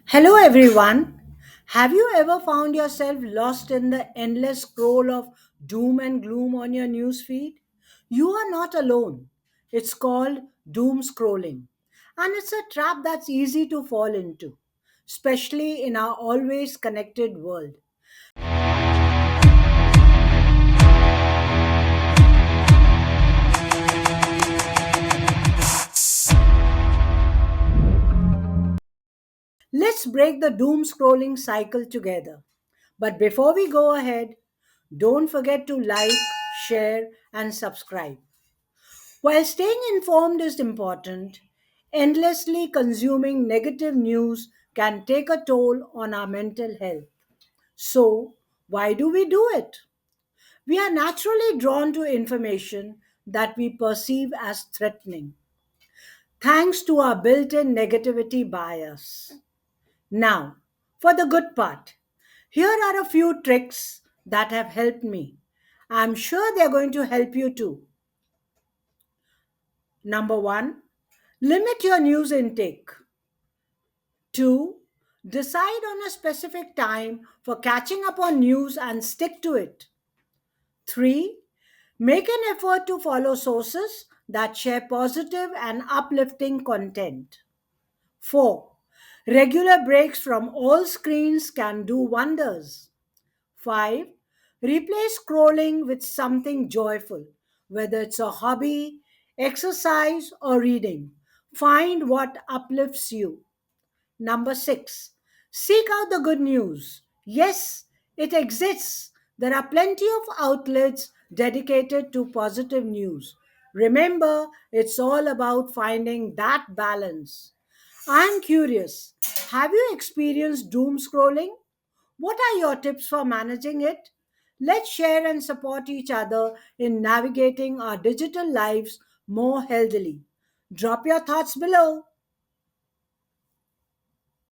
Hello, everyone. Have you ever found yourself lost in the endless scroll of doom and gloom on your newsfeed? You are not alone. It's called doom scrolling, and it's a trap that's easy to fall into, especially in our always connected world. Let's break the doom scrolling cycle together. But before we go ahead, don't forget to like, share, and subscribe. While staying informed is important, endlessly consuming negative news can take a toll on our mental health. So, why do we do it? We are naturally drawn to information that we perceive as threatening, thanks to our built in negativity bias. Now, for the good part, here are a few tricks that have helped me. I'm sure they're going to help you too. Number one, limit your news intake. Two, decide on a specific time for catching up on news and stick to it. Three, make an effort to follow sources that share positive and uplifting content. Four, regular breaks from all screens can do wonders. 5. Replace scrolling with something joyful, whether it's a hobby, exercise, or reading. Find what uplifts you. Number 6. Seek out the good news. Yes, it exists. There are plenty of outlets dedicated to positive news. Remember, it's all about finding that balance. I'm curious, have you experienced doom scrolling? What are your tips for managing it? Let's share and support each other in navigating our digital lives more healthily. Drop your thoughts below.